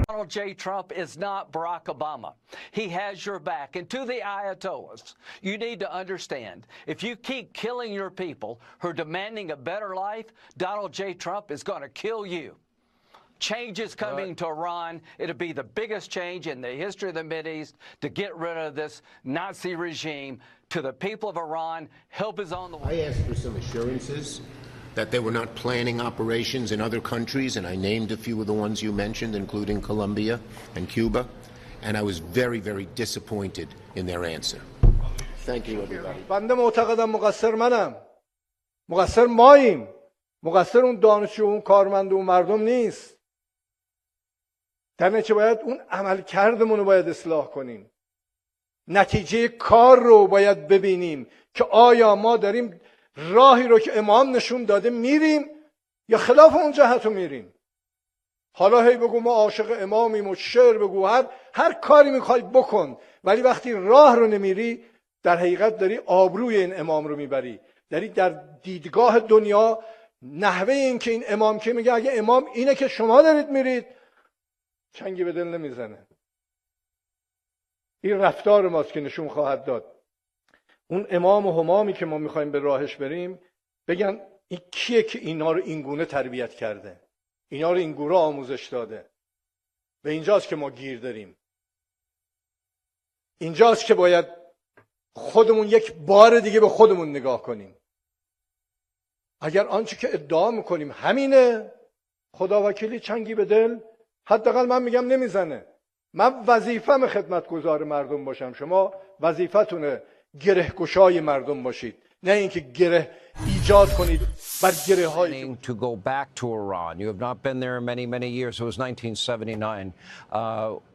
Donald J. Trump is not Barack Obama. He has your back. And to the Ayatollahs, you need to understand, if you keep killing your people who are demanding a better life, Donald J. Trump is going to kill you. Change is coming to Iran. It'll be the biggest change in the history of the Mideast to get rid of this Nazi regime. To the people of Iran, help is on the way. I asked for some assurances that they were not planning operations in other countries, and I named a few of the ones you mentioned, including Colombia and Cuba, and I was very, very disappointed in their answer. Thank you, everybody. بنده معتقدم مقصر منم. مقصر ماییم. مقصر اون دانشجو، اون کارمند، اون مردم نیست. در نتیجه باید اون عملکردمون رو باید اصلاح کنیم. نتیجه کار رو باید ببینیم که آیا ما داریم راهی رو که امام نشون داده میریم یا خلاف اون جهت رو میریم. حالا هی بگو ما عاشق امامیم و شعر بگو، هر کاری میخوای بکن، ولی وقتی راه رو نمیری در حقیقت داری آبروی این امام رو میبری. داری در دیدگاه دنیا نحوه این که این امام که میگه اگه امام اینه که شما دارید میرید، چنگی به دل نمیزنه. این رفتار ماست که نشون خواهد داد. اون امام و همامی که ما میخوایم به راهش بریم بگن این کیه که اینا رو اینگونه تربیت کرده، اینا رو اینگونه آموزش داده. و اینجاست که ما گیر داریم. اینجاست که باید خودمون یک بار دیگه به خودمون نگاه کنیم. اگر آنچه که ادعا میکنیم همینه، خدا وکیلی چنگی به دل حداقل من میگم نمیزنه. من وظیفه‌م خدمتگزار مردم باشم، شما وظیفتونه گره گشای مردم باشید، نه اینکه گره ایجاد کنید بر گره هایی. To go back to Iran. You have not been there many years. It was 1979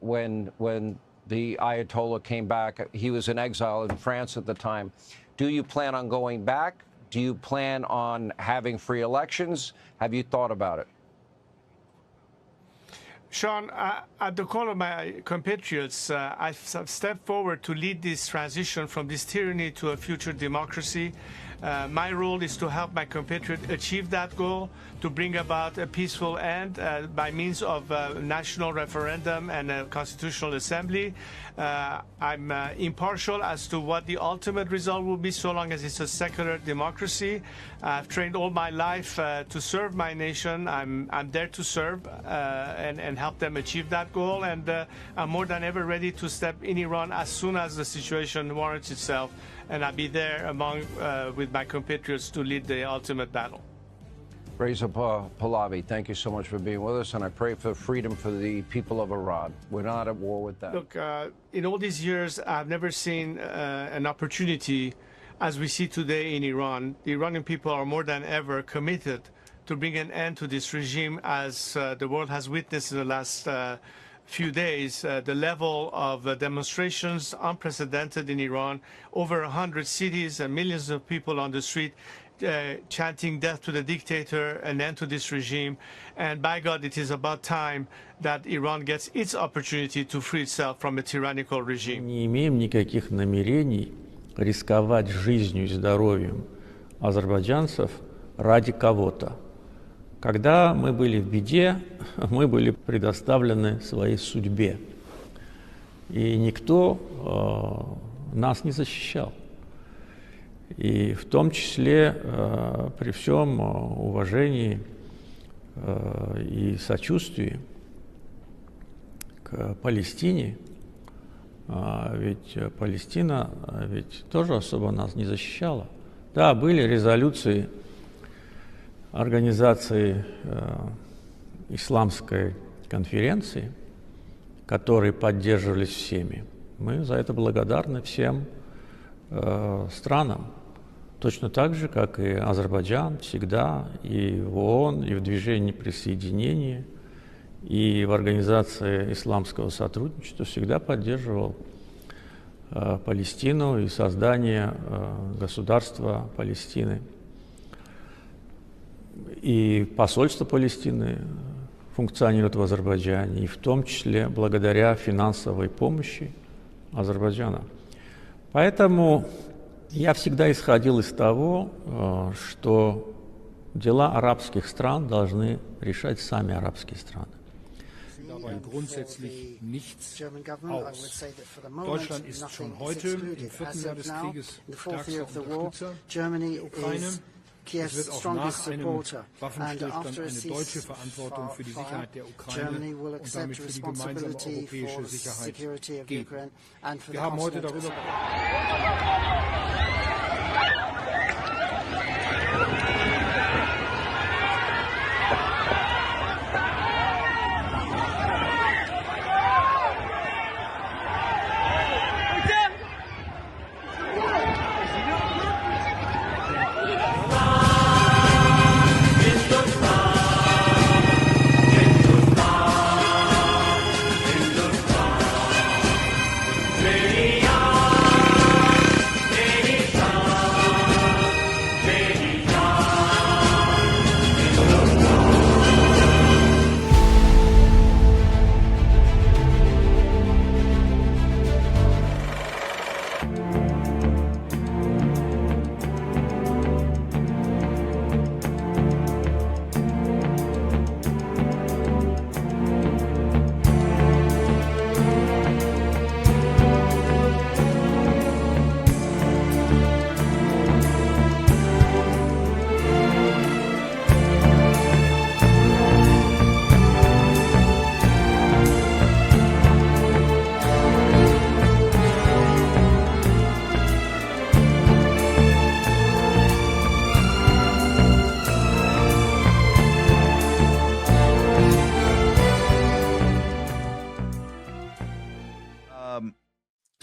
when the Ayatollah came back. He was in exile in France at the time. Do you plan on going back? Do you plan on having free elections? Have you thought about it? Sean, at the call of my compatriots, I've stepped forward to lead this transition from this tyranny to a future democracy. My role is to help my compatriots achieve that goal, to bring about a peaceful end by means of a national referendum and a constitutional assembly. I'm impartial as to what the ultimate result will be, so long as it's a secular democracy. I've trained all my life to serve my nation. I'm there to serve and help them achieve that goal. And I'm more than ever ready to step in Iran as soon as the situation warrants itself. And I'll be there with my compatriots to lead the ultimate battle. Reza Pahlavi, thank you so much for being with us, and I pray for freedom for the people of Iran. We're not at war with them. Look, in all these years, I've never seen an opportunity as we see today in Iran. The Iranian people are more than ever committed to bring an end to this regime, as the world has witnessed in the last few days. The level of demonstrations unprecedented in Iran, over 100 cities and millions of people on the street chanting death to the dictator, an end to this regime. And by God, it is about time that Iran gets its opportunity to free itself from a tyrannical regime. Не имеем никаких намерений рисковать жизнью и здоровьем азербайджанцев ради кого-то. Когда мы были в беде, мы были предоставлены своей судьбе. И никто нас не защищал. И в том числе при всем уважении и сочувствии к Палестине, ведь Палестина ведь тоже особо нас не защищала. Да, были резолюции организации Исламской конференции, которые поддерживались всеми. Мы за это благодарны всем странам. Точно так же, как и Азербайджан всегда и в ООН, и в движении присоединения, и в Организации исламского сотрудничества всегда поддерживал Палестину и создание государства Палестины. И посольство Палестины функционирует в Азербайджане, и в том числе благодаря финансовой помощи Азербайджана. Поэтому Я всегда исходил из того, что дела арабских стран должны решать сами арабские страны. Grundsätzlich nichts aus. Deutschland ist schon heute im vierten Jahr des Krieges stärkster Unterstützer der Ukraine. Es wird auch nach einem Waffenstillstand eine deutsche Verantwortung für die Sicherheit der Ukraine und damit für die gemeinsame europäische Sicherheit geben. Wir haben heute darüber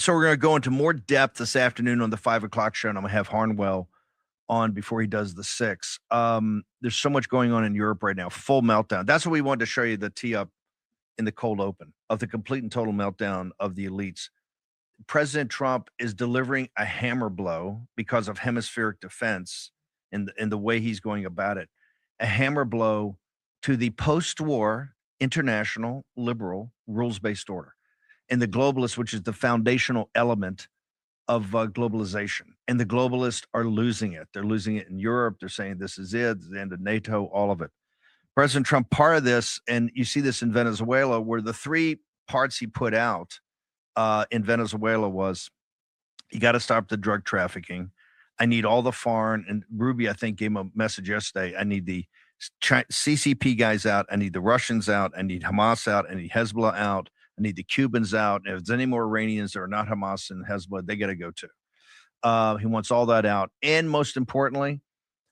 So we're going to go into more depth this afternoon on the 5 o'clock show, and I'm going to have Harnwell on before he does the 6. There's so much going on in Europe right now, full meltdown. That's what we wanted to show you, the tee up in the cold open of the complete and total meltdown of the elites. President Trump is delivering a hammer blow because of hemispheric defense in the way he's going about it, a hammer blow to the post-war international liberal rules-based order and the globalists, which is the foundational element of globalization. And the globalists are losing it. They're losing it in Europe. They're saying this is it, the end of NATO, all of it. President Trump, part of this, and you see this in Venezuela, where the 3 parts he put out in Venezuela was, you got to stop the drug trafficking. I need all the foreign, and Ruby, I think, gave him a message yesterday. I need the CCP guys out. I need the Russians out. I need Hamas out. I need Hezbollah out. I need the Cubans out. If there's any more Iranians that are not Hamas and Hezbollah, they got to go too. He wants all that out. And most importantly,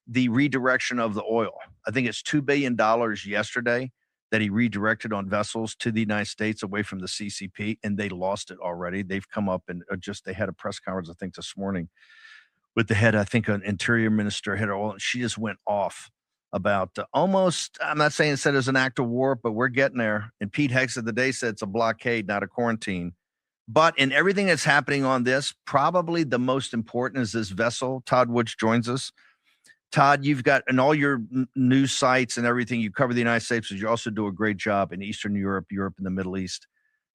the redirection of the oil. I think it's $2 billion yesterday that he redirected on vessels to the United States away from the CCP, and they lost it already. They've come up and they had a press conference, I think, this morning with the head, I think, an interior minister, head of oil, and she just went off about almost, I'm not saying it said it was an act of war, but we're getting there. And Pete Hegseth the day said it's a blockade, not a quarantine. But in everything that's happening on this, probably the most important is this vessel. Todd Wood joins us. Todd, you've got, in all your news sites and everything, you cover the United States, but you also do a great job in Eastern Europe, Europe and the Middle East.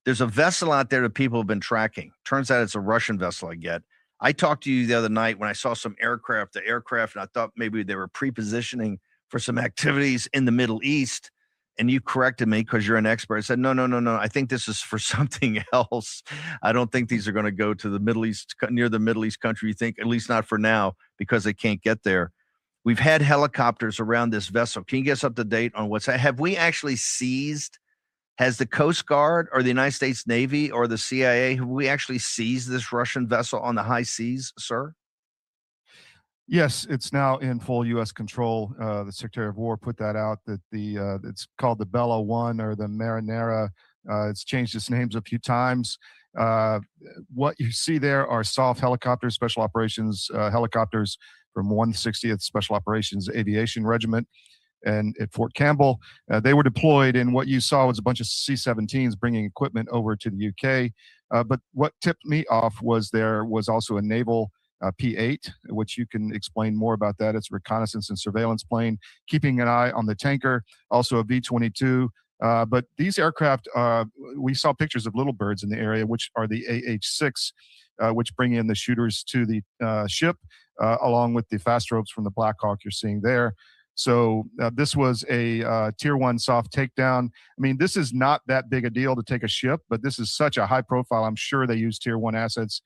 There's a vessel out there that people have been tracking. Turns out it's a Russian vessel, I get. I talked to you the other night when I saw some aircraft, and I thought maybe they were pre-positioning for some activities in the Middle East, and you corrected me because you're an expert. I said, no. I think this is for something else. I don't think these are going to go to the Middle East, near the Middle East country. You think, at least not for now, because they can't get there. We've had helicopters around this vessel. Can you get us up to date on what's, have we actually seized, has the Coast Guard or the United States Navy or the CIA, have we actually seized this Russian vessel on the high seas, sir? Yes, it's now in full U.S. control. The Secretary of War put that out, that it's called the Bella 1 or the Marinera. It's changed its names a few times. What you see there are SOF helicopters, special operations helicopters from 160th Special Operations Aviation Regiment and at Fort Campbell. They were deployed, and what you saw was a bunch of C-17s bringing equipment over to the UK. But what tipped me off was there was also a naval P-8, which you can explain more about that. It's a reconnaissance and surveillance plane, keeping an eye on the tanker, also a V-22. But these aircraft, we saw pictures of little birds in the area, which are the AH-6. which bring in the shooters to the ship, along with the fast ropes from the Black Hawk you're seeing there. So this was a Tier 1 SOF takedown. I mean, this is not that big a deal to take a ship, but this is such a high profile. I'm sure they use Tier 1 assets,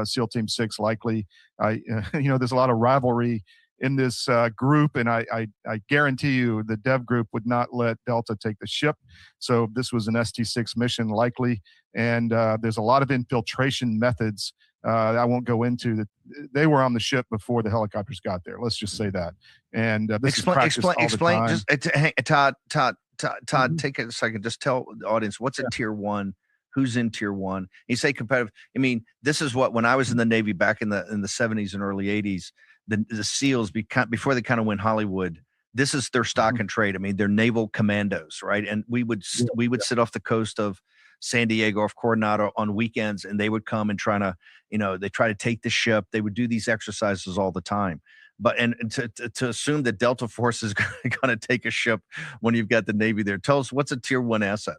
SEAL Team 6 likely. There's a lot of rivalry in this group, and I guarantee you the dev group would not let Delta take the ship. So this was an ST6 mission likely, and there's a lot of infiltration methods I won't go into that. They were on the ship before the helicopters got there. Let's just say that. And this is practiced all the time. Todd, take a second. Just tell the audience what's a Tier 1. Who's in Tier 1? You say competitive. I mean, this is what, when I was in the Navy back in the 70s and early 80s, the SEALs, before they kind of went Hollywood, this is their stock and trade. I mean, they're naval commandos, right? And we would sit off the coast of San Diego, off Coronado on weekends, and they would come and try to take the ship. They would do these exercises all the time. But and to assume that Delta Force is going to take a ship when you've got the Navy there. Tell us, what's a Tier 1 asset?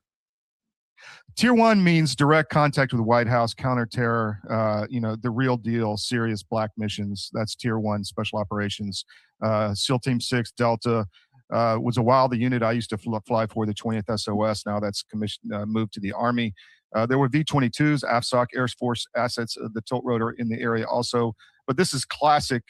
Tier 1 means direct contact with the White House, counterterror, the real deal, serious black missions. That's Tier 1 special operations. SEAL Team 6 Delta was a while the unit I used to fly for, the 20th SOS. Now that's moved to the Army. There were V-22s, AFSOC, Air Force assets, the tilt rotor in the area also. But this is classic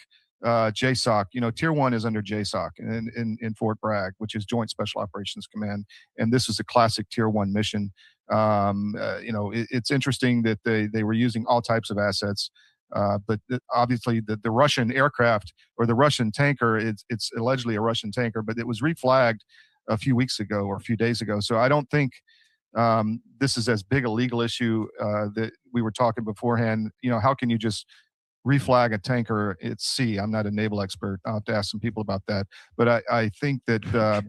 JSOC. Tier 1 is under JSOC in Fort Bragg, which is Joint Special Operations Command. And this is a classic Tier 1 mission. It's interesting that they were using all types of assets. But obviously the Russian aircraft, or the Russian tanker, it's allegedly a Russian tanker, but it was reflagged a few weeks ago or a few days ago. So I don't think this is as big a legal issue that we were talking beforehand. How can you just reflag a tanker at sea? I'm not a naval expert. I'll have to ask some people about that. But I think that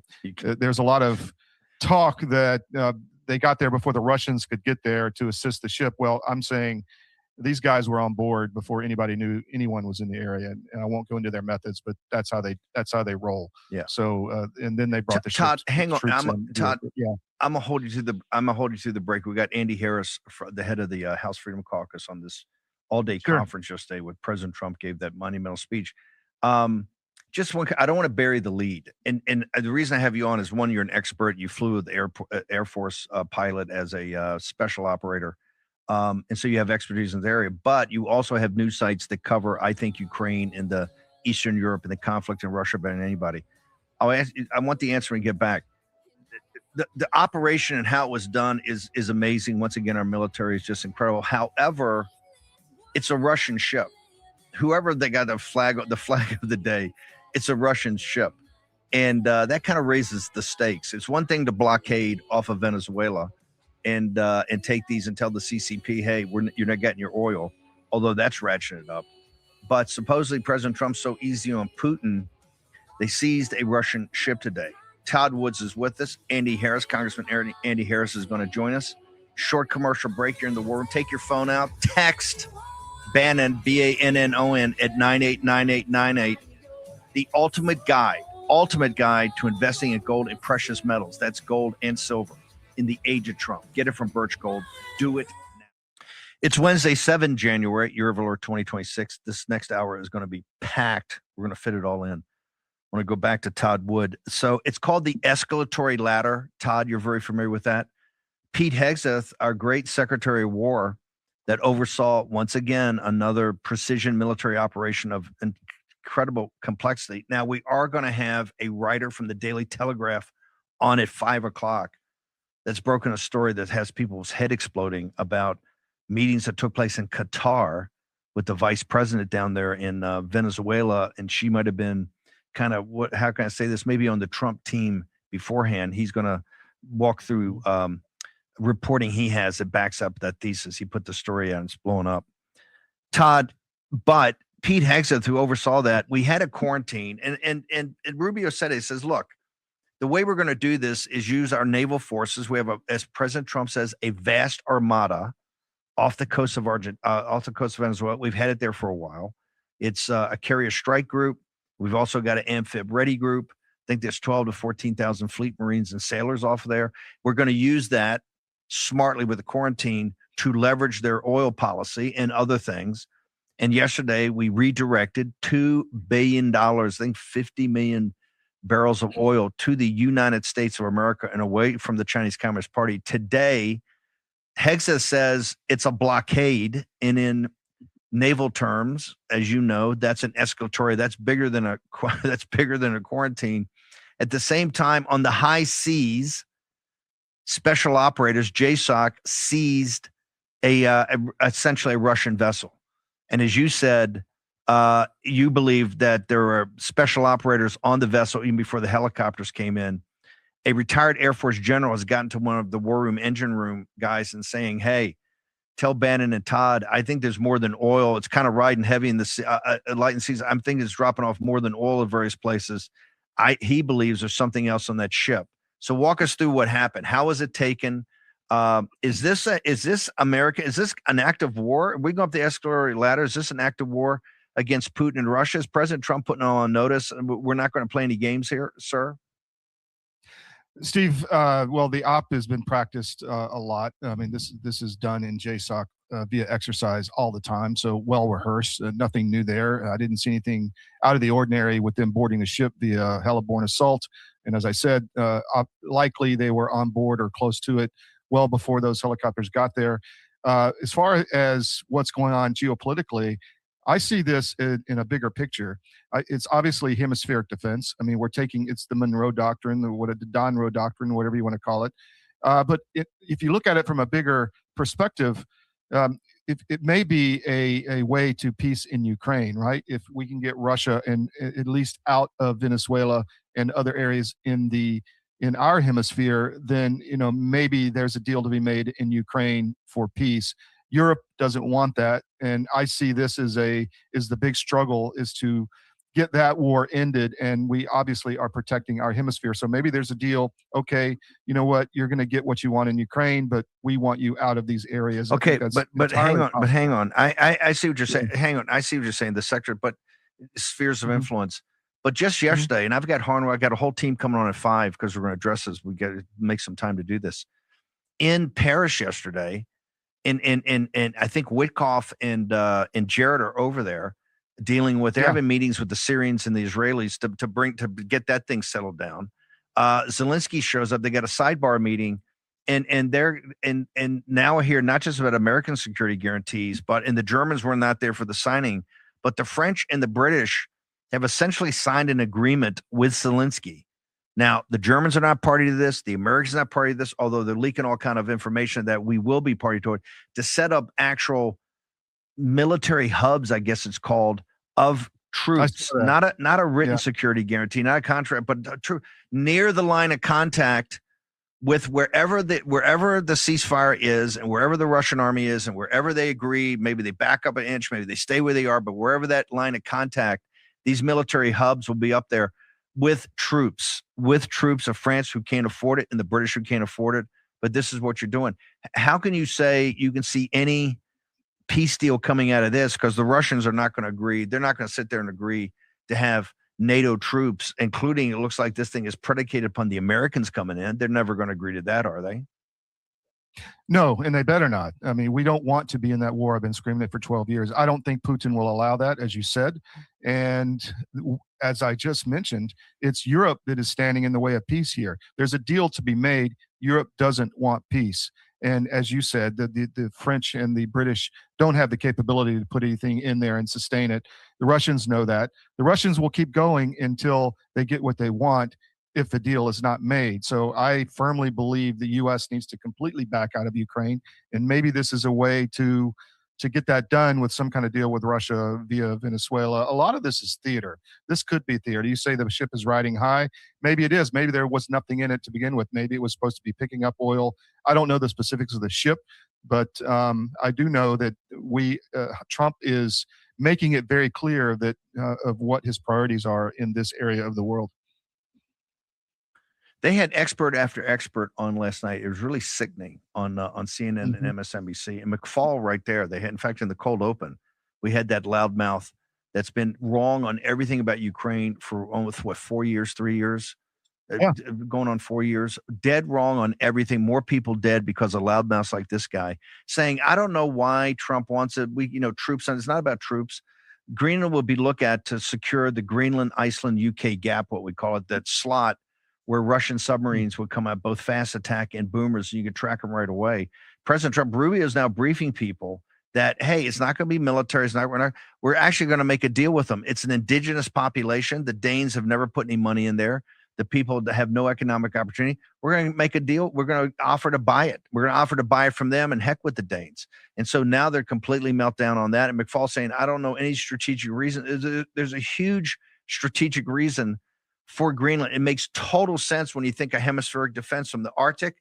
there's a lot of talk that they got there before the Russians could get there to assist the ship. Well, I'm saying these guys were on board before anybody knew anyone was in the area, and I won't go into their methods, but that's how they roll. Yeah. So and then they brought the Todd. Hang on, Todd. Yeah. I'm gonna hold you through the break. We got Andy Harris, the head of the House Freedom Caucus, on this all-day conference yesterday when President Trump gave that monumental speech. Just one, I don't want to bury the lead, and the reason I have you on is, one, you're an expert. You flew with the Air Force pilot as a special operator. And so you have expertise in the area, but you also have news sites that cover, I think, Ukraine and the Eastern Europe and the conflict in Russia better than anybody. I want the answer when we get back. The operation and how it was done is amazing. Once again, our military is just incredible. However, it's a Russian ship. Whoever they got the flag of the day, it's a Russian ship. And that kind of raises the stakes. It's one thing to blockade off of Venezuela and take these and tell the CCP, hey, you're not getting your oil, although that's ratcheting it up. But supposedly President Trump's so easy on Putin, they seized a Russian ship today. Todd Woods is with us. Andy Harris, Congressman Andy Harris, is going to join us. Short commercial break here in the war room. Take your phone out. Text Bannon, BANNON, at 989898. The ultimate guide to investing in gold and precious metals. That's gold and silver in the age of Trump. Get it from Birch Gold. Do it now. It's Wednesday, 7 January, year of our Lord 2026. This next hour is going to be packed. We're going to fit it all in. I want to go back to Todd Wood. So it's called the escalatory ladder. Todd, you're very familiar with that. Pete Hegseth, our great Secretary of War, that oversaw, once again, another precision military operation of incredible complexity. Now, we are going to have a writer from the Daily Telegraph on at 5 o'clock that's broken a story that has people's head exploding about meetings that took place in Qatar with the vice president down there in Venezuela. And she might have been kind of, how can I say this? Maybe on the Trump team beforehand. He's going to walk through reporting he has that backs up that thesis. He put the story out and it's blown up. Todd, but Pete Hegseth, who oversaw that, we had a quarantine, and Rubio said it. He says, look, the way we're going to do this is use our naval forces. We have, as President Trump says, a vast armada off the coast of Venezuela. We've had it there for a while. It's a carrier strike group. We've also got an amphib ready group. I think there's 12 to 14,000 fleet Marines and sailors off there. We're going to use that smartly with the quarantine to leverage their oil policy and other things. And yesterday we redirected $2 billion, I think 50 million barrels of oil to the United States of America and away from the Chinese Communist Party. Today, Hexa says it's a blockade, and in naval terms, as you know, that's an escalatory. That's bigger than a quarantine. At the same time, on the high seas, special operators JSOC seized essentially a Russian vessel. And as you said, you believe that there were special operators on the vessel even before the helicopters came in. A retired Air Force general has gotten to one of the war room, engine room guys and saying, hey, tell Bannon and Todd, I think there's more than oil. It's kind of riding heavy in the light and seas. I'm thinking it's dropping off more than oil at various places. He believes there's something else on that ship. So walk us through what happened. How was it taken? Is this America? Is this an act of war? We go up the escalatory ladder. Is this an act of war against Putin and Russia? Is President Trump putting on notice? We're not going to play any games here, sir? Steve, well, the op has been practiced a lot. I mean, this is done in JSOC via exercise all the time, so well rehearsed. Nothing new there. I didn't see anything out of the ordinary with them boarding the ship via heliborne assault. And as I said, likely they were on board or close to it well before those helicopters got there. As far as what's going on geopolitically, I see this in a bigger picture. It's obviously hemispheric defense. I mean, it's the Monroe Doctrine, the Monroe Doctrine, whatever you want to call it. But if you look at it from a bigger perspective, it may be a way to peace in Ukraine, right? If we can get Russia and at least out of Venezuela and other areas in our hemisphere, then maybe there's a deal to be made in Ukraine for peace. Europe doesn't want that, and I see this as the big struggle is to get that war ended, and we obviously are protecting our hemisphere. So maybe there's a deal. Okay, you know what? You're going to get what you want in Ukraine, but we want you out of these areas. Okay, but hang on. I see what you're saying. Hang on, I see what you're saying. The sector, but spheres of influence. But just yesterday, and I've got Harnwell, I got a whole team coming on at 5 because we're going to address this. We got to make some time to do this. In Paris yesterday, and I think Witkoff and Gettr are over there dealing with. They're having meetings with the Syrians and the Israelis to get that thing settled down. Zelensky shows up. They got a sidebar meeting, and now I hear not just about American security guarantees, and the Germans were not there for the signing, but the French and the British have essentially signed an agreement with Zelensky. Now, the Germans are not party to this. The Americans are not party to this, although they're leaking all kind of information that we will be party to it, to set up actual military hubs, I guess it's called, of troops, not a written security guarantee, not a contract, but near the line of contact with wherever the ceasefire is and wherever the Russian army is and wherever they agree. Maybe they back up an inch, maybe they stay where they are, but wherever that line of contact, these military hubs will be up there with troops of France who can't afford it and the British who can't afford it. But this is what you're doing. How can you say you can see any peace deal coming out of this? Because the Russians are not going to agree. They're not going to sit there and agree to have NATO troops, including, it looks like this thing is predicated upon the Americans coming in. They're never going to agree to that, are they? No, and they better not. I mean, we don't want to be in that war. I've been screaming it for 12 years. I don't think Putin will allow that, as you said. And as I just mentioned, it's Europe that is standing in the way of peace here. There's a deal to be made. Europe doesn't want peace. And as you said, the French and the British don't have the capability to put anything in there and sustain it. The Russians know that. The Russians will keep going until they get what they want if the deal is not made. So I firmly believe the U.S. needs to completely back out of Ukraine. And maybe this is a way to get that done with some kind of deal with Russia via Venezuela. A lot of this is theater. This could be theater. You say the ship is riding high. Maybe it is. Maybe there was nothing in it to begin with. Maybe it was supposed to be picking up oil. I don't know the specifics of the ship, but I do know that Trump is making it very clear that of what his priorities are in this area of the world. They had expert after expert on last night. It was really sickening on CNN and MSNBC. And McFaul right there. They had, in fact, in the cold open, we had that loudmouth that's been wrong on everything about Ukraine for almost 4 years, 3 years. going on 4 years, dead wrong on everything. More people dead because of loudmouths like this guy saying, I don't know why Trump wants it. Troops, and it's not about troops. Greenland will be looked at to secure the Greenland, Iceland, UK gap, what we call it, that slot where Russian submarines would come out, both fast attack and boomers, so you could track them right away. President Trump, Rubio is now briefing people that, hey, it's not going to be military. We're actually going to make a deal with them. It's an indigenous population. The Danes have never put any money in there. The people that have no economic opportunity, we're going to make a deal. We're going to offer to buy it. We're going to offer to buy it from them, and heck with the Danes. And so now they're completely meltdown on that. And McFall saying, I don't know any strategic reason. There's a huge strategic reason for Greenland. It makes total sense when you think of hemispheric defense from the Arctic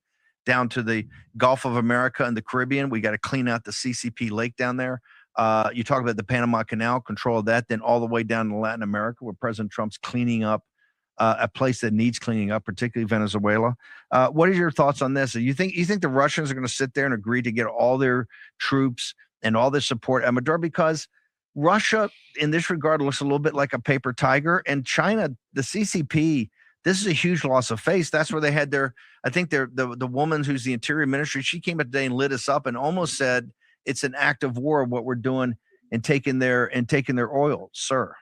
down to the Gulf of America and the Caribbean. We got to clean out the CCP lake down there. You talk about the Panama Canal, control of that, then all the way down to Latin America, where President Trump's cleaning up a place that needs cleaning up, particularly Venezuela. What are your thoughts on this? You think the Russians are going to sit there and agree to get all their troops and all their support at Maduro? Because Russia, in this regard, looks a little bit like a paper tiger, and China, the CCP, this is a huge loss of face. That's where they had the woman who's the Interior Ministry, she came up today and lit us up and almost said it's an act of war, what we're doing and taking their oil, sir.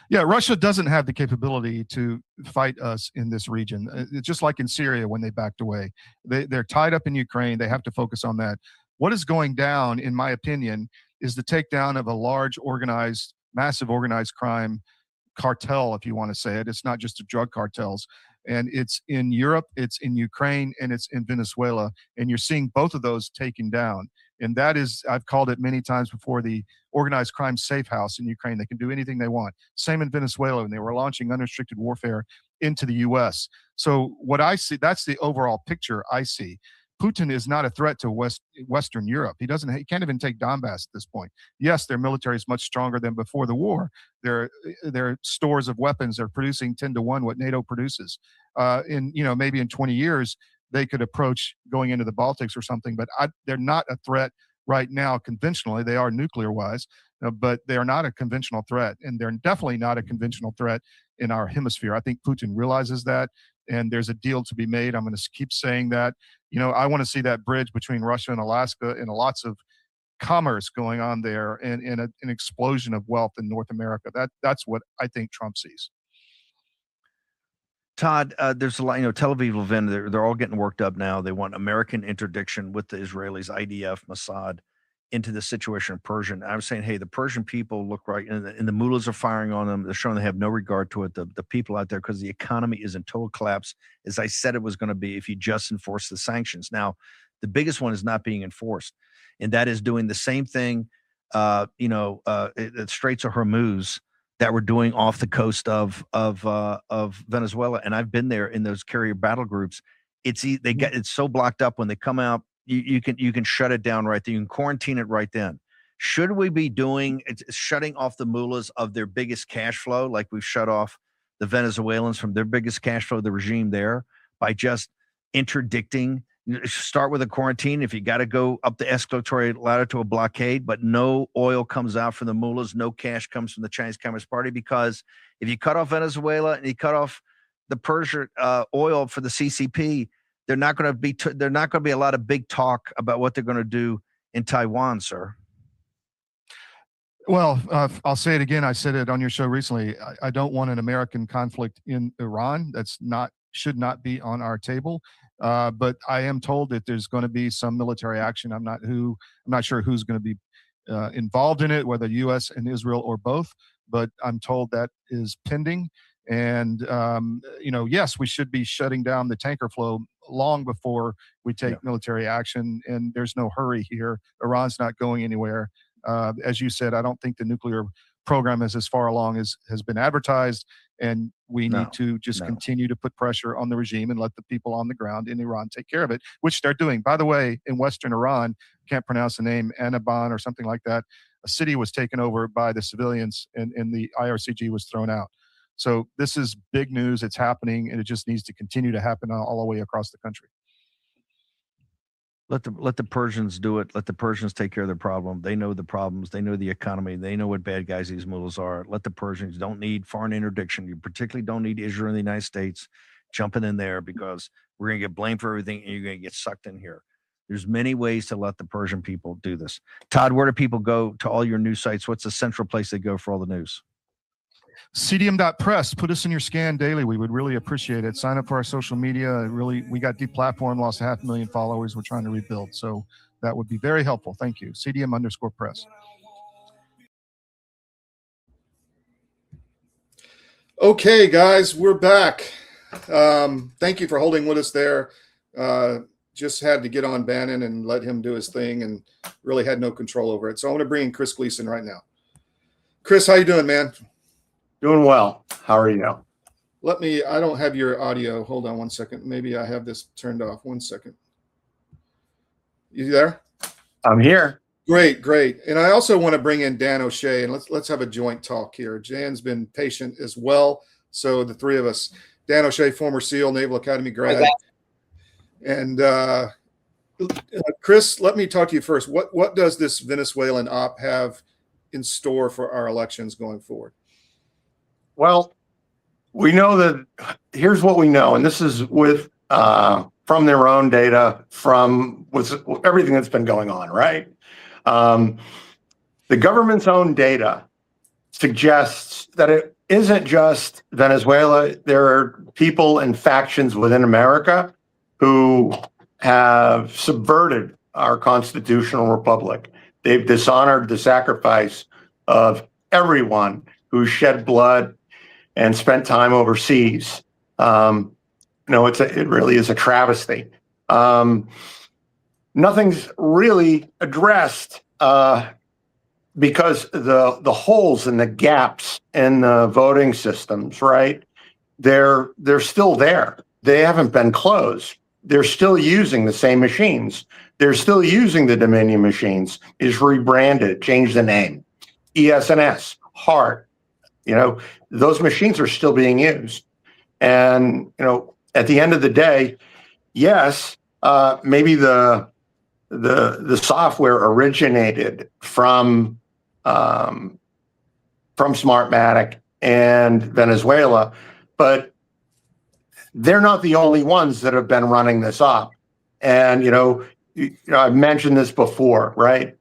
Yeah, Russia doesn't have the capability to fight us in this region. It's just like in Syria when they backed away. They're tied up in Ukraine. They have to focus on that. What is going down, in my opinion, is the takedown of a large massive organized crime cartel, if you want to say it. It's not just the drug cartels. And it's in Europe, it's in Ukraine, and it's in Venezuela. And you're seeing both of those taken down. And that is, I've called it many times before, the organized crime safe house in Ukraine. They can do anything they want. Same in Venezuela, when they were launching unrestricted warfare into the U.S. So what I see, that's the overall picture I see. Putin is not a threat to Western Europe. He can't even take Donbass at this point. Yes, their military is much stronger than before the war. Their stores of weapons are producing 10 to 1 what NATO produces. Maybe in 20 years, they could approach going into the Baltics or something, but they're not a threat right now conventionally. They are nuclear-wise, but they are not a conventional threat, and they're definitely not a conventional threat in our hemisphere. I think Putin realizes that, and there's a deal to be made. I'm going to keep saying that. I want to see that bridge between Russia and Alaska and lots of commerce going on there, and an explosion of wealth in North America. That's what I think Trump sees. Todd, there's a lot, Tel Aviv, Levin, they're all getting worked up now. They want American interdiction with the Israelis, IDF, Mossad, into the situation of Persian. I was saying, hey, the Persian people look right, and the mullahs are firing on them. They're showing they have no regard to it. The people out there, because the economy is in total collapse, as I said it was going to be if you just enforce the sanctions. Now, the biggest one is not being enforced, and that is doing the same thing, at Straits of Hormuz, that we're doing off the coast of Venezuela. And I've been there in those carrier battle groups. It's so blocked up when they come out. You can shut it down right there. You can quarantine it right then. Should we be shutting off the mullahs of their biggest cash flow, like we've shut off the Venezuelans from their biggest cash flow, the regime there, by just interdicting? Start with a quarantine. If you got to go up the escalatory ladder to a blockade, but no oil comes out from the mullahs, no cash comes from the Chinese Communist Party, because if you cut off Venezuela and you cut off the Persian oil for the CCP, they're not going to be a lot of big talk about what they're going to do in Taiwan, sir. Well, I'll say it again. I said it on your show recently. I don't want an American conflict in Iran. Should not be on our table. But I am told that there's going to be some military action. I'm not sure who's going to be involved in it, whether U.S. and Israel or both. But I'm told that is pending. And yes, we should be shutting down the tanker flow long before we take military action. And there's no hurry here. Iran's not going anywhere. As you said, I don't think the nuclear program is as far along as has been advertised. And we need to just continue to put pressure on the regime and let the people on the ground in Iran take care of it, which they're doing. By the way, in Western Iran, can't pronounce the name, Anaban or something like that, a city was taken over by the civilians and the IRCG was thrown out. So this is big news. It's happening, and it just needs to continue to happen all the way across the country. Let the Persians do it. Let the Persians take care of their problem. They know the problems. They know the economy. They know what bad guys these mullahs are. Let the Persians. Don't need foreign interdiction. You particularly don't need Israel and the United States jumping in there, because we're going to get blamed for everything and you're going to get sucked in here. There's many ways to let the Persian people do this. Todd, where do people go to all your news sites? What's the central place they go for all the news? CDM.press. Put us in your scan daily. We would really appreciate it. Sign up for our social media. We got deplatformed, lost 500,000 followers. We're trying to rebuild. So that would be very helpful. Thank you. CDM_press. Okay, guys, we're back. Thank you for holding with us there. Just had to get on Bannon and let him do his thing, and really had no control over it. So I want to bring in Chris Gleason right now. Chris, how you doing, man? Doing well. How are you? I don't have your audio. Hold on one second. Maybe I have this turned off. 1 second. You there? I'm here. Great. And I also want to bring in Dan O'Shea, and let's have a joint talk here. Dan's been patient as well. So the three of us, Dan O'Shea, former SEAL, Naval Academy grad. And Chris, let me talk to you first. What does this Venezuelan op have in store for our elections going forward? Well, we know that here's what we know, and this is with from their own data, from everything that's been going on, right? The government's own data suggests that it isn't just Venezuela. There are people and factions within America who have subverted our constitutional republic. They've dishonored the sacrifice of everyone who shed blood and spent time overseas. It really is a travesty. Nothing's really addressed because the holes and the gaps in the voting systems, right? They're still there. They haven't been closed. They're still using the same machines. They're still using the Dominion machines. Is rebranded, changed the name. ES&S, HART. Those machines are still being used. And, at the end of the day, yes, maybe the software originated from Smartmatic and Venezuela, but they're not the only ones that have been running this op. And, I've mentioned this before, right?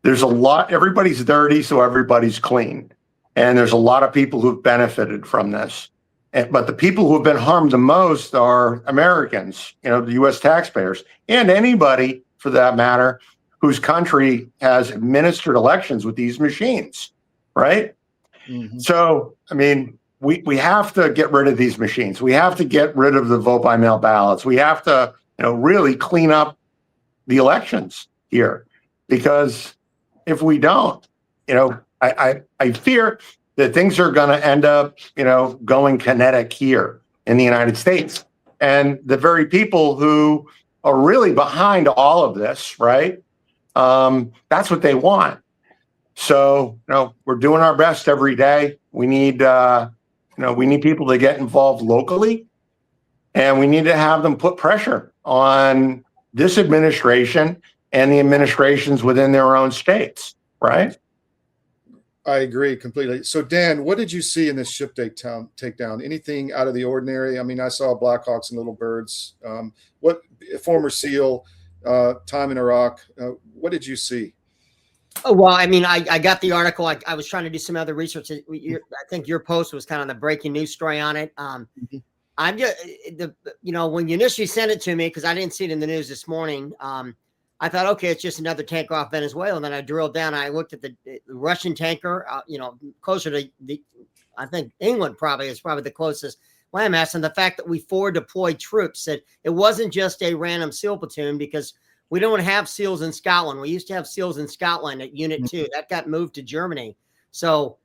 There's a lot, everybody's dirty, so everybody's clean. And there's a lot of people who've benefited from this. But the people who have been harmed the most are Americans, the US taxpayers, and anybody, for that matter, whose country has administered elections with these machines, right? Mm-hmm. So, we have to get rid of these machines. We have to get rid of the vote-by-mail ballots. We have to, really clean up the elections here, because if we don't, I fear that things are going to end up, going kinetic here in the United States. And the very people who are really behind all of this, right? That's what they want. So, we're doing our best every day. We need, we need people to get involved locally, and we need to have them put pressure on this administration and the administrations within their own states, right? I agree completely. So, Dan, what did you see in this ship takedown? Anything out of the ordinary? I saw Blackhawks and Little Birds. What former SEAL, time in Iraq? What did you see? Oh, well, I got the article. I was trying to do some other research. I think your post was kind of the breaking news story on it. I'm just, when you initially sent it to me, because I didn't see it in the news this morning, I thought, okay, it's just another tanker off Venezuela. And then I drilled down. I looked at the Russian tanker, closer to I think England is probably the closest landmass. And the fact that we forward deployed troops, that it wasn't just a random SEAL platoon, because we don't have SEALs in Scotland. We used to have SEALs in Scotland at Unit 2. That got moved to Germany. So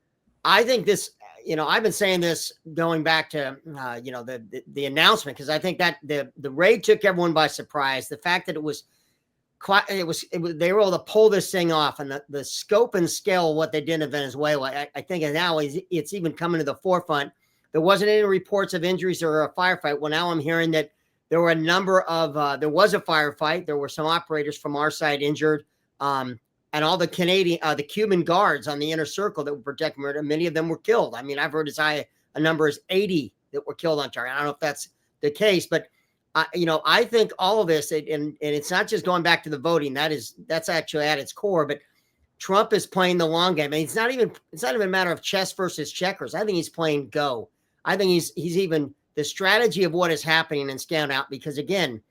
I think this, I've been saying this going back to, the announcement, because I think that the raid took everyone by surprise. The fact that it was they were able to pull this thing off, and the scope and scale of what they did in Venezuela, I think now it's even coming to the forefront. There wasn't any reports of injuries or a firefight. Well, now I'm hearing that There were a number of, there was a firefight. There were some operators from our side injured. And all the the Cuban guards on the inner circle that were protecting murder, many of them were killed. I mean, I've heard as high a number as 80 that were killed on target. I don't know if that's the case, but I think all of this, and it's not just going back to the voting. That's actually at its core. But Trump is playing the long game. I mean, it's not even a matter of chess versus checkers. I think he's playing Go. I think he's even the strategy of what is happening and scan out, because again,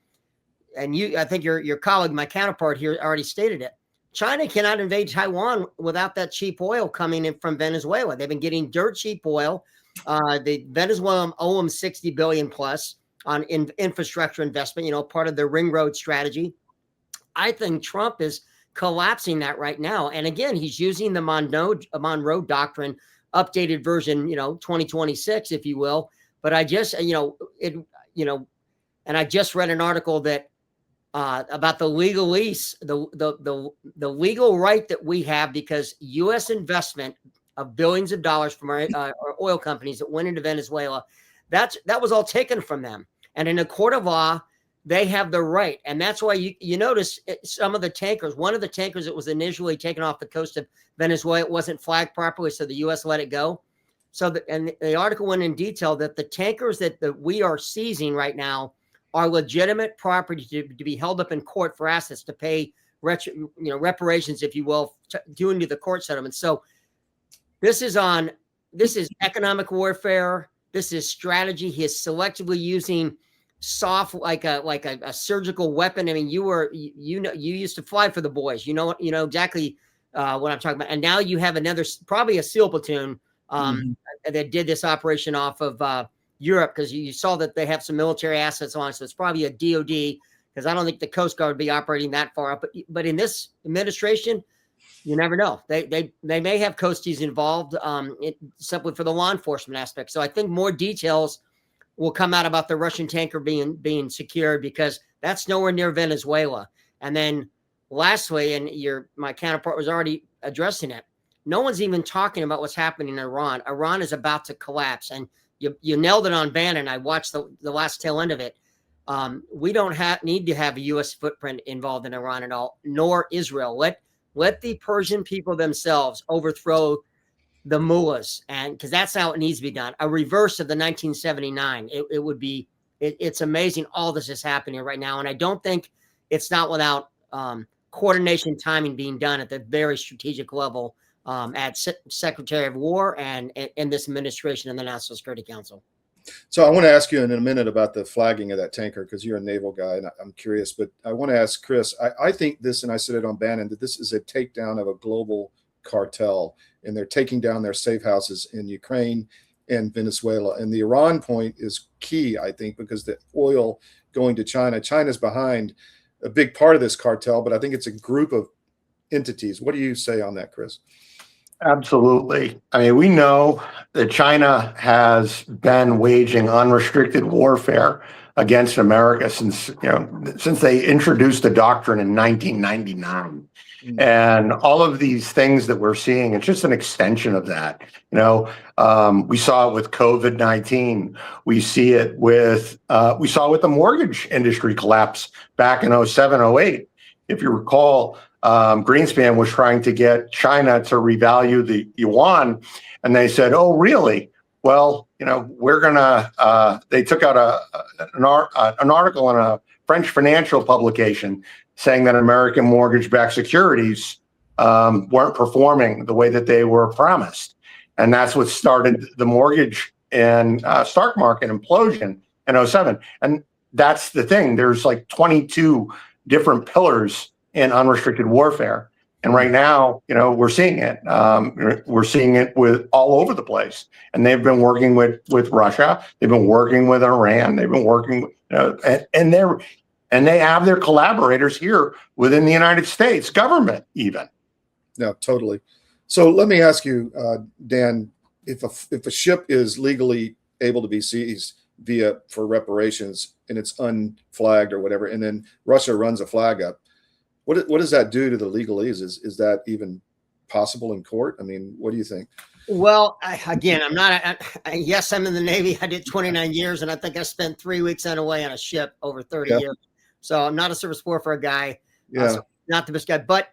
and I think your colleague, my counterpart here, already stated it. China cannot invade Taiwan without that cheap oil coming in from Venezuela. They've been getting dirt cheap oil. The Venezuela owe them $60 billion plus on infrastructure investment, part of the ring road strategy. I think Trump is collapsing that right now. And again, he's using the Monroe Doctrine, updated version, 2026, if you will. But I just, and I just read an article that about the legalese, the legal right that we have, because U.S. investment of billions of dollars from our oil companies that went into Venezuela, that was all taken from them. And in a court of law, they have the right. And that's why you notice some of the tankers, one of the tankers that was initially taken off the coast of Venezuela, it wasn't flagged properly, so the U.S. let it go. So and the article went in detail that the tankers that we are seizing right now are legitimate property to be held up in court for assets to pay reparations, if you will, due to the court settlement. So this is economic warfare. This is strategy. He is selectively using soft, like a surgical weapon. I mean, you used to fly for the boys. You know exactly what I'm talking about. And now you have probably a SEAL platoon that did this operation off of Europe, because you saw that they have some military assets on. So it's probably a DOD, because I don't think the Coast Guard would be operating that far up. But in this administration, you never know. They may have coasties involved simply for the law enforcement aspect. So I think more details will come out about the Russian tanker being secured, because that's nowhere near Venezuela. And then lastly, and my counterpart was already addressing it, no one's even talking about what's happening in Iran. Iran is about to collapse. And you nailed it on Vene, and I watched the last tail end of it. We don't need to have a U.S. footprint involved in Iran at all, nor Israel. Let the Persian people themselves overthrow the mullahs, and because that's how it needs to be done. A reverse of the 1979. It would be. It's amazing all this is happening right now, and I don't think it's not without coordination, timing being done at the very strategic level at Secretary of War and in this administration and the National Security Council. So I want to ask you in a minute about the flagging of that tanker, because you're a naval guy and I'm curious, but I want to ask Chris, I think this, and I said it on Bannon, that this is a takedown of a global cartel, and they're taking down their safe houses in Ukraine and Venezuela. And the Iran point is key, I think, because the oil going to China's behind a big part of this cartel, but I think it's a group of entities. What do you say on that, Chris? Absolutely. I mean, we know that China has been waging unrestricted warfare against America since they introduced the doctrine in 1999. And all of these things that we're seeing, it's just an extension of that. We saw it with COVID-19. We see it with we saw it with the mortgage industry collapse back in 07, 08. If you recall, Greenspan was trying to get China to revalue the yuan, and they said, "Oh, really? Well, we're gonna." They took out an article in a French financial publication saying that American mortgage-backed securities weren't performing the way that they were promised, and that's what started the mortgage and stock market implosion in 07. And that's the thing. There's like 22 different pillars in unrestricted warfare. And right now, we're seeing it. We're seeing it with all over the place. And they've been working with Russia. They've been working with Iran. They've been working, and they have their collaborators here within the United States government, even. No, totally. So let me ask you, Dan, if a ship is legally able to be seized for reparations and it's unflagged or whatever, and then Russia runs a flag up, what does that do to the legalese? Is that even possible in court? I mean, what do you think? Well, again, I'm not. Yes, I'm in the Navy. I did 29 years, and I think I spent 3 weeks away on a ship over 30 years. So I'm not a service warfare guy. So not the best guy. But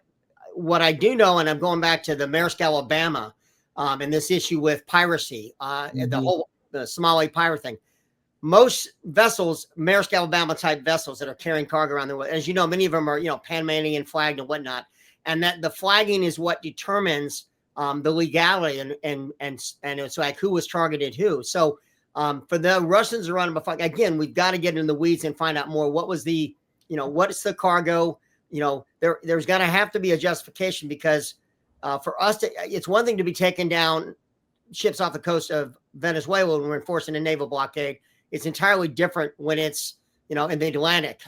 what I do know, and I'm going back to the Maersk, Alabama, and this issue with piracy, the Somali pirate thing. Most vessels, Maersk, Alabama type vessels that are carrying cargo around the world, as you know, many of them are, Panamanian flagged and whatnot, and that the flagging is what determines the legality and it's like who was targeted who. So for the Russians around again, we've got to get in the weeds and find out more. What was the, what is the cargo? There's going to have to be a justification, because for us to, it's one thing to be taking down ships off the coast of Venezuela when we're enforcing a naval blockade. It's entirely different when it's, in the Atlantic,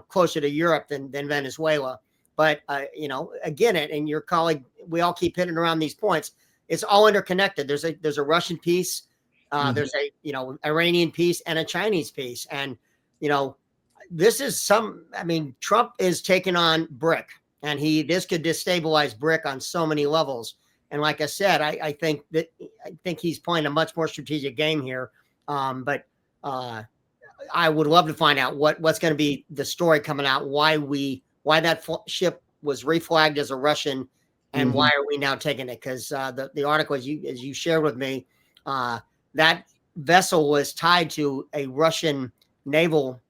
closer to Europe than Venezuela. But, again, and your colleague, we all keep hitting around these points. It's all interconnected. There's a Russian piece, there's a, Iranian piece and a Chinese piece. And, this is Trump is taking on BRIC, and this could destabilize BRIC on so many levels. And like I said, I think he's playing a much more strategic game here. But I would love to find out what's going to be the story coming out, why that ship was reflagged as a Russian, and why are we now taking it? Because the article, as you shared with me, that vessel was tied to a Russian naval,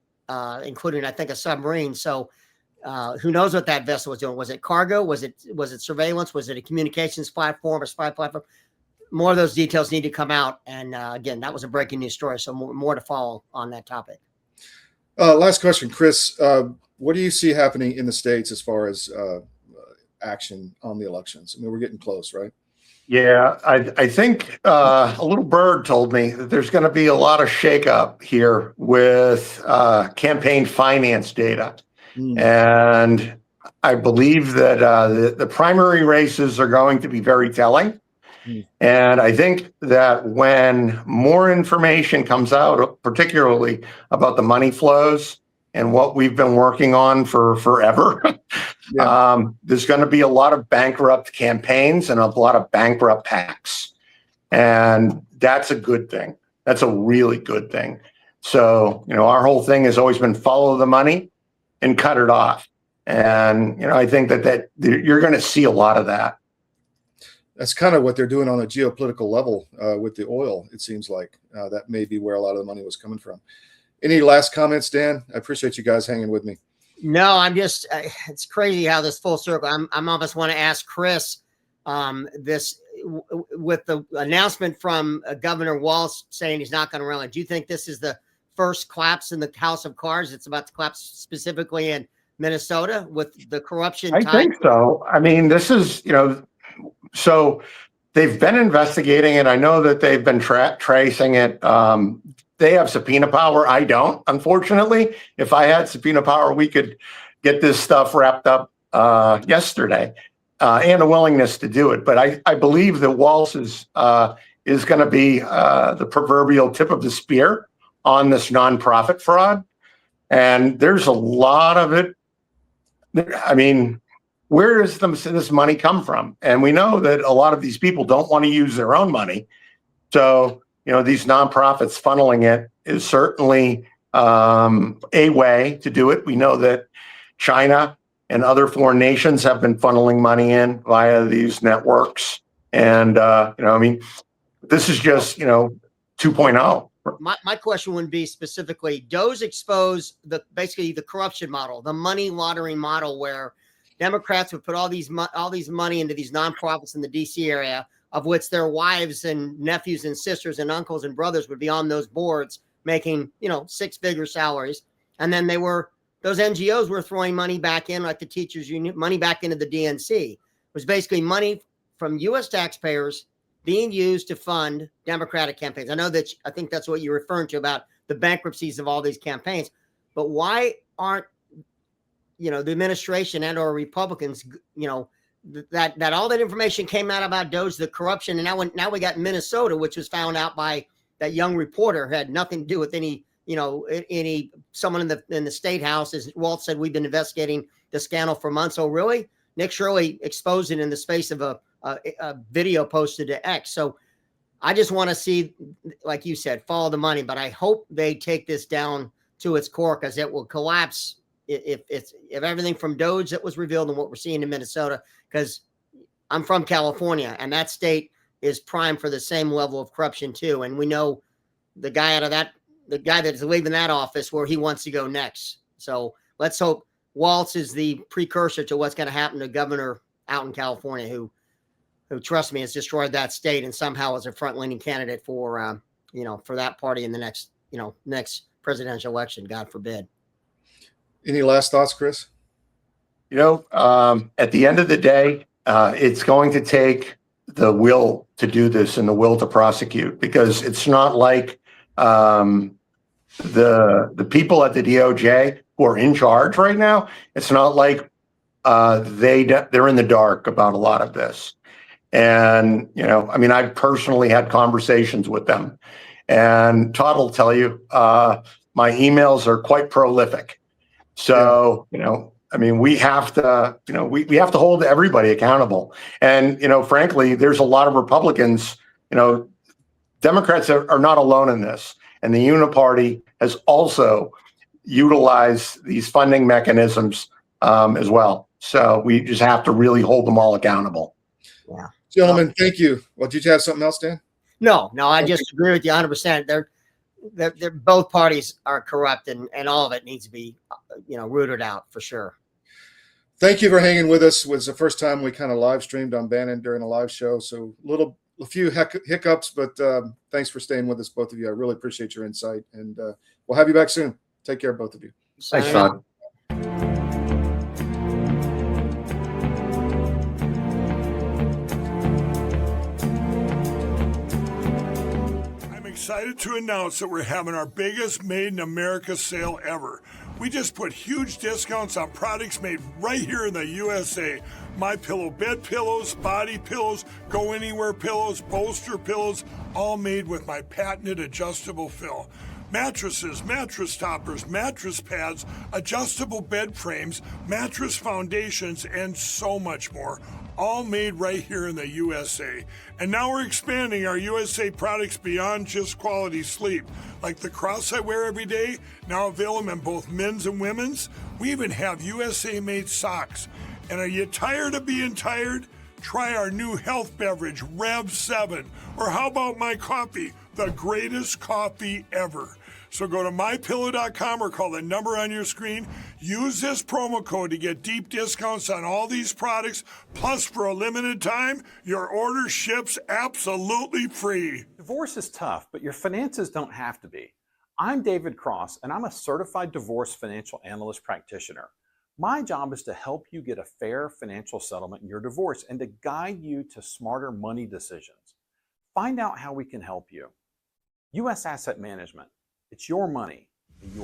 including, I think, a submarine. So who knows what that vessel was doing? Was it cargo? Was it surveillance? Was it a communications platform, a spy platform? More of those details need to come out. And again, that was a breaking news story. So more to follow on that topic. Last question, Chris. What do you see happening in the States as far as action on the elections? I mean, we're getting close, right? Yeah, I think a little bird told me that there's going to be a lot of shakeup here with campaign finance data. And I believe that the primary races are going to be very telling. And I think that when more information comes out, particularly about the money flows and what we've been working on for forever, there's going to be a lot of bankrupt campaigns and a lot of bankrupt PACs. And that's a good thing. That's a really good thing. So, our whole thing has always been follow the money and cut it off. And, I think that you're going to see a lot of that. That's kind of what they're doing on a geopolitical level with the oil. It seems like that may be where a lot of the money was coming from. Any last comments, Dan? I appreciate you guys hanging with me. No, I'm just, it's crazy how this full circle. I'm almost want to ask Chris this with the announcement from Governor Walz saying he's not going to run. Do you think this is the first collapse in the house of cards? It's about to collapse specifically in Minnesota with the corruption. I think so. I mean, this is, so they've been investigating it. I know that they've been tracing it. They have subpoena power. I don't, unfortunately. If I had subpoena power, we could get this stuff wrapped up yesterday, and a willingness to do it. But I believe that Walz is going to be the proverbial tip of the spear on this nonprofit fraud. And there's a lot of it. I mean, where does this money come from? And we know that a lot of these people don't want to use their own money. So, these nonprofits funneling it is certainly a way to do it. We know that China and other foreign nations have been funneling money in via these networks. And, this is just, 2.0. My question would be specifically, those expose basically the corruption model, the money laundering model, where Democrats would put all these money into these nonprofits in the DC area, of which their wives and nephews and sisters and uncles and brothers would be on those boards making, 6-figure salaries. And then those NGOs were throwing money back in, like the teachers union, money back into the DNC. It was basically money from US taxpayers being used to fund Democratic campaigns. I think that's what you're referring to about the bankruptcies of all these campaigns. But why aren't, the administration and or Republicans, that all that information came out about Doge, the corruption, and now we got Minnesota, which was found out by that young reporter who had nothing to do with any someone in the state house. As Walt said, we've been investigating the scandal for months. So really, Nick Shirley exposed it in the space of a a video posted to X. So I just want to see, like you said, follow the money. But I hope they take this down to its core, because it will collapse if everything from Doge that was revealed and what we're seeing in Minnesota. Because I'm from California, and that state is primed for the same level of corruption too. And we know the guy the guy that's leaving that office, where he wants to go next. So let's hope Walz is the precursor to what's going to happen to governor out in California, who trust me, has destroyed that state and somehow is a front-leaning candidate for, for that party in the next presidential election, God forbid. Any last thoughts, Chris? At the end of the day, it's going to take the will to do this and the will to prosecute, because it's not like the people at the DOJ who are in charge right now. It's not like they're in the dark about a lot of this. And, I've personally had conversations with them, and Todd will tell you, my emails are quite prolific. So, we have to, we have to hold everybody accountable. And, frankly, there's a lot of Republicans, Democrats are not alone in this. And the Uniparty has also utilized these funding mechanisms as well. So we just have to really hold them all accountable. Yeah. Gentlemen, thank you. Well, did you have something else, Dan? No, I just agree with you 100%. They're both parties are corrupt, and all of it needs to be, rooted out for sure. Thank you for hanging with us. It was the first time we kind of live streamed on Bannon during a live show. So a few hiccups, but thanks for staying with us, both of you. I really appreciate your insight, and we'll have you back soon. Take care, both of you. Thanks, Todd. Excited to announce that we're having our biggest Made in America sale ever. We just put huge discounts on products made right here in the USA. My Pillow bed pillows, body pillows, go anywhere pillows, bolster pillows, all made with my patented adjustable fill. Mattresses, mattress toppers, mattress pads, adjustable bed frames, mattress foundations, and so much more. All made right here in the USA. And now we're expanding our USA products beyond just quality sleep. Like the cross I wear every day, now available in both men's and women's. We even have USA-made socks. And are you tired of being tired? Try our new health beverage, Rev 7. Or how about my coffee, the greatest coffee ever. So go to mypillow.com or call the number on your screen. Use this promo code to get deep discounts on all these products. Plus, for a limited time, your order ships absolutely free. Divorce is tough, but your finances don't have to be. I'm David Cross, and I'm a certified divorce financial analyst practitioner. My job is to help you get a fair financial settlement in your divorce and to guide you to smarter money decisions. Find out how we can help you. US Asset Management. It's your money.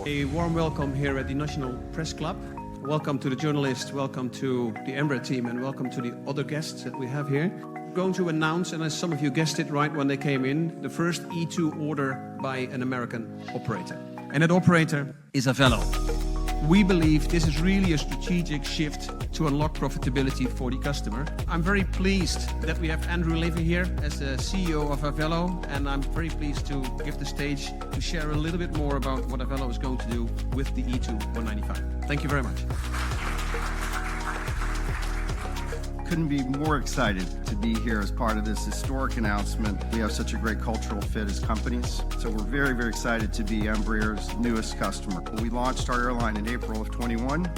A warm welcome here at the National Press Club. Welcome to the journalists, welcome to the Embraer team, and welcome to the other guests that we have here. We're going to announce, and as some of you guessed it right when they came in, the first E2 order by an American operator. And that operator is Avello. We believe this is really a strategic shift to unlock profitability for the customer. I'm very pleased that we have Andrew Levy here as the CEO of Avello, and I'm very pleased to give the stage to share a little bit more about what Avello is going to do with the E2 195. Thank you very much. Couldn't be more excited to be here as part of this historic announcement. We have such a great cultural fit as companies, so we're very, very excited to be Embraer's newest customer. We launched our airline in April of 21,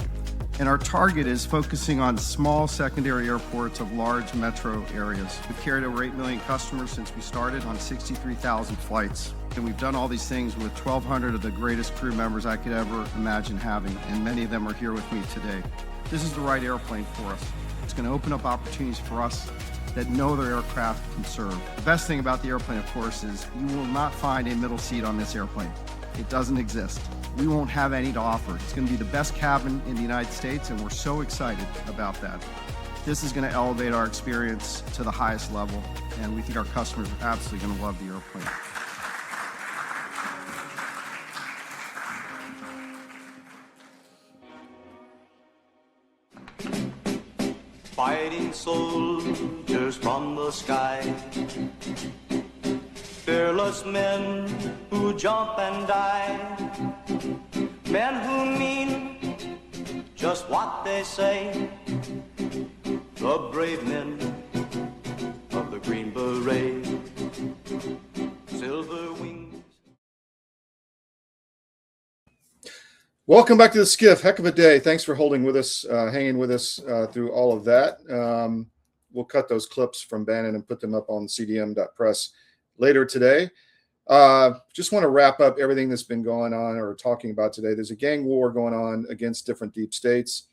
and our target is focusing on small secondary airports of large metro areas. We've carried over 8 million customers since we started on 63,000 flights, and we've done all these things with 1,200 of the greatest crew members I could ever imagine having, and many of them are here with me today. This is the right airplane for us. It's going to open up opportunities for us that no other aircraft can serve. The best thing about the airplane, of course, is you will not find a middle seat on this airplane. It doesn't exist. We won't have any to offer. It's going to be the best cabin in the United States, and we're so excited about that. This is going to elevate our experience to the highest level, and we think our customers are absolutely going to love the airplane. fighting soldiers from the sky. Fearless men who jump and die, men who mean just what they say, the brave men of the Green Beret, silver wings. Welcome back to the SCIF. Heck of a day. Thanks for holding with us, hanging with us through all of that. We'll cut those clips from Bannon and put them up on cdm.press later today. Just want to wrap up everything that's been going on or talking about today. There's a gang war going on against different deep states.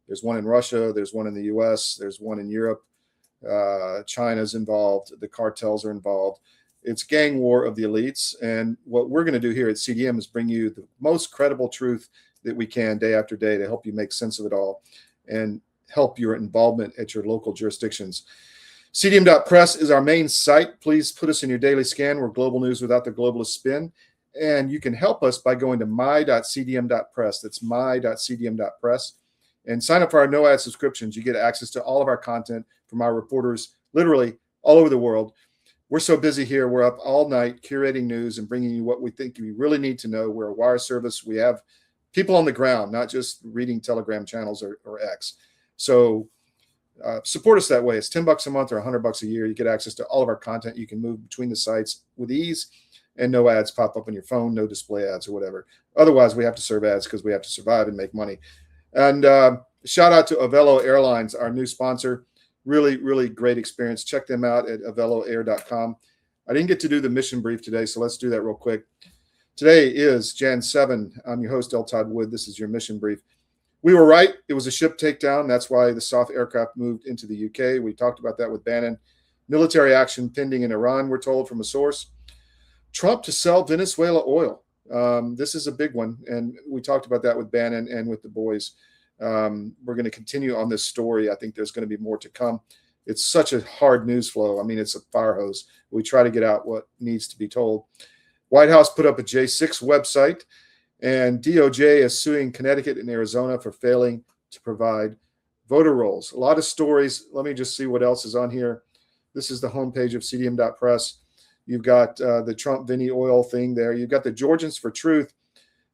There's one in Russia. There's one in the US. There's one in Europe. China's involved. The cartels are involved. It's gang war of the elites. And what we're going to do here at CDM is bring you the most credible truth that we can day after day to help you make sense of it all and help your involvement at your local jurisdictions. CDM.press is our main site. Please put us in your daily scan. We're global news without the globalist spin. And you can help us by going to my.cdm.press. That's my.cdm.press. And sign up for our no ad subscriptions. You get access to all of our content from our reporters literally all over the world. We're so busy here. We're up all night curating news and bringing you what we think you really need to know. We're a wire service. We have people on the ground, not just reading Telegram channels or X. So support us that way. It's $10 a month or $100 a year. You get access to all of our content. You can move between the sites with ease and no ads pop up on your phone, no display ads or whatever. Otherwise, we have to serve ads because we have to survive and make money. And shout out to Avelo Airlines, our new sponsor. Really, really great experience. Check them out at aveloair.com. I didn't get to do the mission brief today, so let's do that real quick. Today is Jan 7. I'm your host, Todd Wood. This is your mission brief. We were right. It was a ship takedown. That's why the SOF aircraft moved into the UK. We talked about that with Bannon. Military action pending in Iran, we're told from a source. Trump to sell Venezuela oil. This is a big one, and we talked about that with Bannon and with the boys. We're going to continue on this story. I think there's going to be more to come. It's such a hard news flow. I mean, it's a fire hose. We try to get out what needs to be told. White House put up a J6 website, and DOJ is suing Connecticut and Arizona for failing to provide voter rolls. A lot of stories. Let me just see what else is on here. This is the homepage of cdm.press. You've got the Trump Vene oil thing there. You've got the Georgians for Truth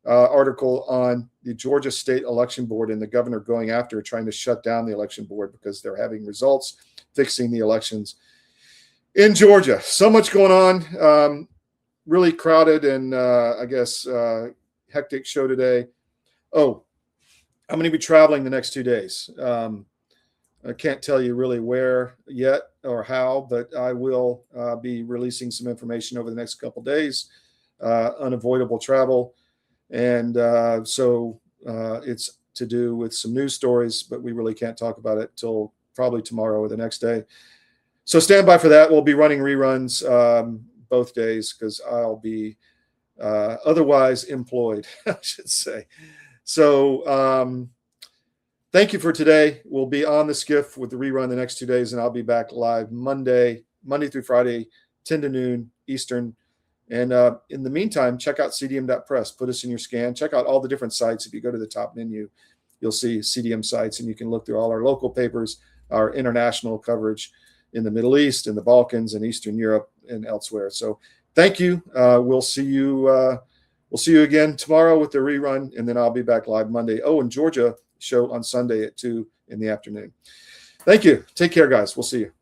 article on the Georgia State Election Board and the governor going after trying to shut down the election board because they're having results, fixing the elections in Georgia. So much going on. Really crowded and I guess hectic show today. Oh, I'm going to be traveling the next 2 days. I can't tell you really where yet or how, but I will be releasing some information over the next couple days. Unavoidable travel. And so it's to do with some news stories, but we really can't talk about it till probably tomorrow or the next day. So stand by for that. We'll be running reruns both days because I'll be otherwise employed, I should say. So thank you for today. We'll be on the SCIF with the rerun the next 2 days, and I'll be back live Monday through Friday, 10 to noon Eastern. And in the meantime, check out cdm.press. Put us in your scan. Check out all the different sites. If you go to the top menu, you'll see CDM sites, and you can look through all our local papers, our international coverage in the Middle East, in the Balkans, and Eastern Europe, and elsewhere. So thank you. We'll see you again tomorrow with the rerun, and then I'll be back live Monday. Oh, and Georgia show on Sunday at 2 in the afternoon. Thank you. Take care, guys. We'll see you.